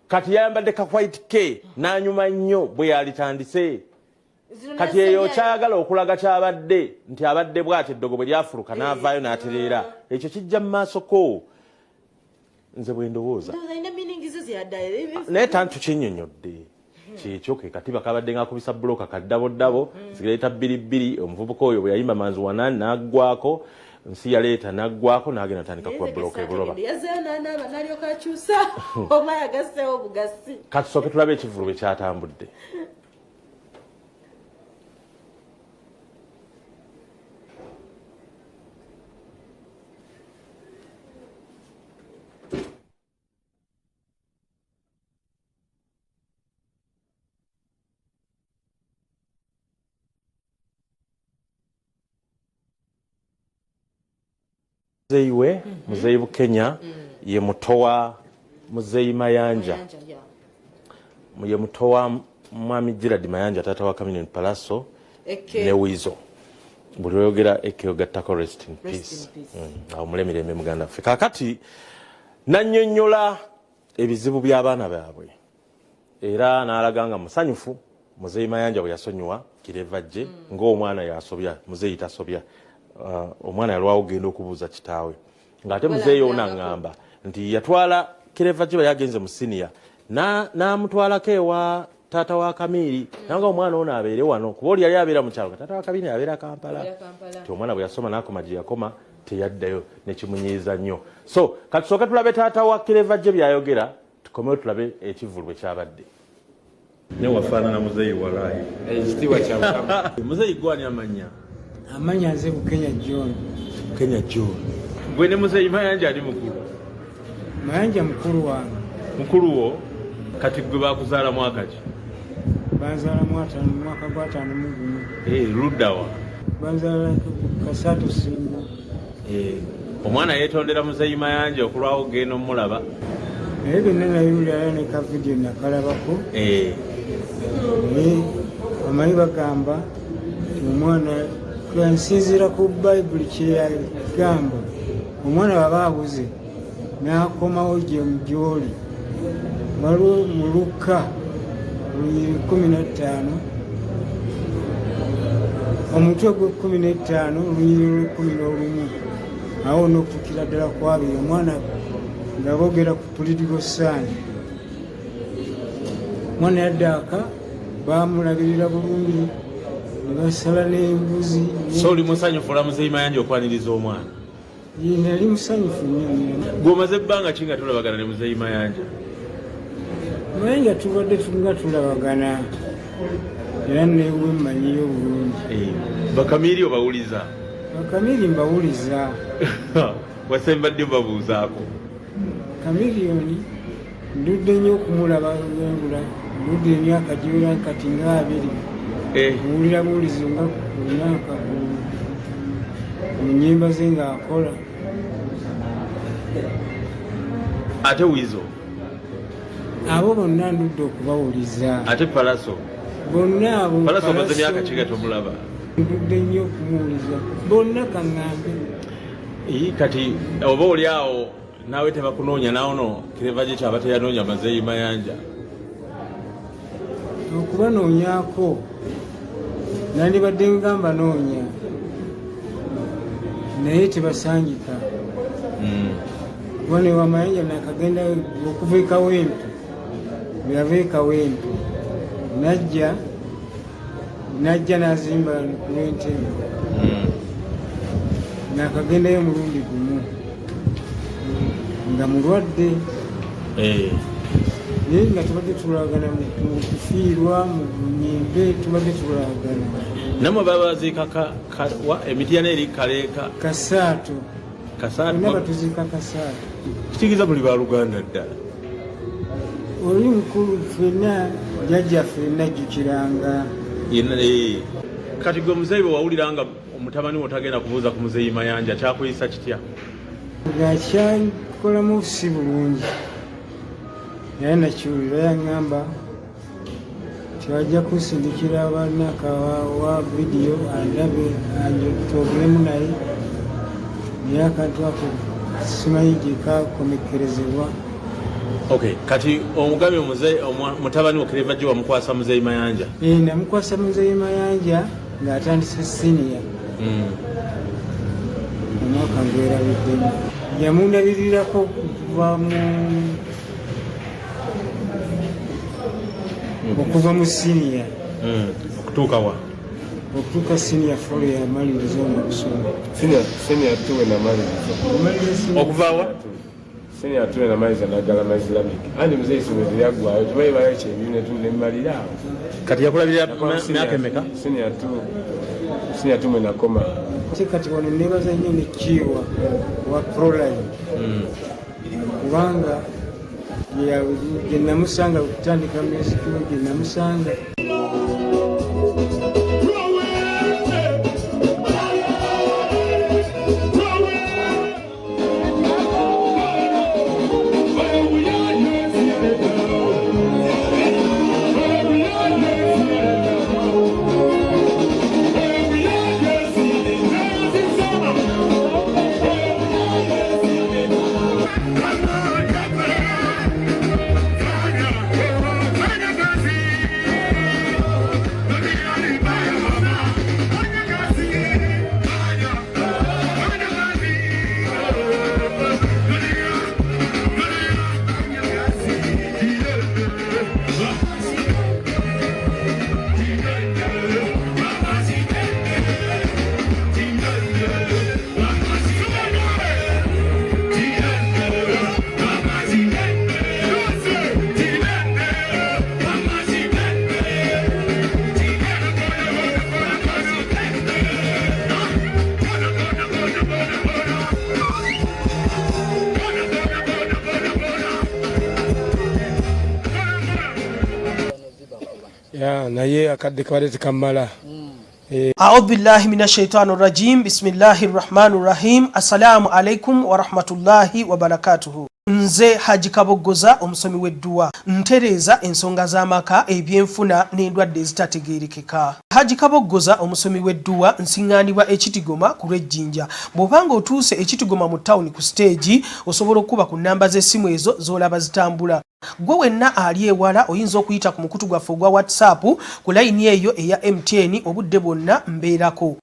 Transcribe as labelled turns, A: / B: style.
A: kati yayambadde ka white K n'anyuma nnyo bwe yalitandise kati eyo kyayagala okulaga kyabadde nti abadde bw'ati eddogo bwe lyafuluka n'avaayo n'atereera ekyo kijja mu maaso ko nze bwe ndowooza naye tantu kinnyonnyodde kyekyo ke katiba kabadde ng'akubisa buloka kaddabodabo zireeta bbiribbiri omuvubuka oyo bwe yayimba manzi wanaani n'aggwako nsi yaleeta n'aggwako n'agenda atandika kuba buloka ebuloba katusooke tulabe ekivulu bwe kyatambudde muzeeyi we muzeeyi Bukenya ye mutowa muzeeyi Mayanja ye mutowa mwami Girard Mayanja taata wa Chameleone Palaso ne Wizo buli oyogera ekeyogattako rest in peace awo mulemirembe muganda ffe kaakati nannyonnyola ebizibu by'abaana baabwe era n'alaga nga musanyufu muzeeyi Mayanja bwe yasonyiwa kirevajje ng'omwana yasobya muzeeyi tasobya omwana yalwawo ogenda okubuuza kitaawe ng'ate muzeeyi ono aŋŋamba nti yatwala kireva gye yagenze mu siniya n'amutwalako ewa taata wa Kamiiri nanga omwana ono abeere wano kuba oli yali abeera mu kyalo taata wa Kamiiri abeera Kampala nti omwana bwe yasoma n'akoma gye yakoma teyaddayo nekimunyiiza nnyo so katusooke tulabe taata wa kireva gye byayogera tukomewo tulabe ekivulu bwe kyabadde ne wafaanana muzeeyi walaayi ekitiibwa kya muzeeyi gwani amannya
B: amanya nze Bukenya John.
A: Bukenya John. Gwe ne muzeeyi Mayanja ali mukulu.
B: Mayanja mukulu wange.
A: Mukulu wo kati gwe bakuzaala mwaka ki?
B: Banzaala mwaka gwa 5
A: ludda wa?
B: Banzaala Kasatu Singo.
A: Omwana yeetondera muzeeyi Mayanja okulwawo ogenda omulaba.
B: Naye byonna nayulira ne ka vidiyo nakalabako. Amanyi bagamba omwana nsinziira ku bayibuli kyeyagamba omwana baba abuze n'akomawo gy'oli waliwo mu Luka 15 omutwe gwe 15 olunyiriri 11 awo n'okutuukira ddala ku 2 omwana nga boogera ku political sand omwana yaddaaka baamulabirira bulungi nebasala n'embuzi
A: so oli musanyufu la muzeeyi Mayanja okwaniriza omwana
B: nali musanyufu nnyo
A: gw'omaze ebbanga ki nga tulabagana ne muzeeyi Mayanja
B: tubadde nga tulabagana era newe mmanyiyo bulungi
A: Bakamiiri obawuliza
B: Bakamiiri mbawuliza
A: wase mbadde mbabuuzaako
B: Chameleone ndudde nnyo okumulaba ngula ndudde emyaka giwera kati nga 2 Wulira buulizo nga kunaka ku nnyimba ze ng'akola
A: ate Wizo
B: abo bonna ndudde okubawuliza
A: ate Palaso
B: bonna abo
A: Palaso maze myaka kiga tomulaba
B: ndudde nnyo okumuwuliza bonna kaŋŋambe
A: kati oba oli awo naawe tebakunoonya nawono kireva gye kyaba teyanoonya muzeeyi Mayanja
B: okubanoonyako nandibadde ngamba noonya naye tebasangika kuba newa Mayanja nakagenda okuva ekawempe bweyava ekawempe najja n'azimba ku lw'entebe nakagendayo mulundi gumu nga mulwadde naye nga tubadde tulagana mu kufiirwa mu nyimbe tubadde tulagana
A: namwe babaziika emiti yana eri kaleeka
B: Kasaato bonna batuziika Kasaato
A: kitegeeza buli ba Luganda ddala
B: oli mukulu ffenna jjajjaffe najjukiranga
A: kati gwe muzeeyi bwe wawulira nga omutabani wo tagenda kubuuza ku muzeeyi Mayanja kyakuyisa kitya
B: nga kyakolamu si bulungi naye nakiwulira yaŋŋamba tiwajja kusindikira abanaka wa vidiyo andabe twogeremu naye naye akantu ako simanyi gye kakomekerezebwa
A: Okay, kati omugambye mutabani wo Clever Joe wamukwasa Muzeeyi Mayanja.
B: Namukwasa Muzeeyi Mayanja ng'atandise senior. Omwaka ng'erabiddemu. Yamunabirirako okuva mu senior.
A: Okutuuka wa?
B: Okutuuka senior 4 yamaliriza okusoma.
C: Senior 2 namaliriza.
A: Okuva wa?
C: Senior 2 namaliriza naddala mu Islamic. Andi muzeeyi isomero lyaggwayo tubaye bayo ebibiina tunemalira awo.
A: Kati yakulabirira myaka emeka?
C: Senior 2 mwe nakoma.
B: Kati wano nebaza nnyo ne Kiwa wa Proline. Kubanga gye namusanga okutandika music gye namusanga.
C: naye akadde kabadde tekamala.
D: A'udhu billahi minash shaitani rajim. Bismillahir rahmanir rahim. Assalamu alaikum wa rahmatullahi wa barakatuhu. Nze Haji Kaboggoza omusomi w'edduwa ntereeza ensonga z'amaka ebyenfuna n'endwadde ezitategeerekeka. Haji Kaboggoza omusomi w'edduwa nsiŋŋaanibwa Ekitigoma ku Lwejjinja. Bw'obanga otuuse Ekitigoma mu ttawuni ku stage osobola okuba ku nnamba z'essimu ezo z'olaba zitambula. Gwe wenna ali ewala oyinza okuyita ku mukutu gwaffe ogwa WhatsApp ku layini eyo eya MTN obudde bwonna mbeerako.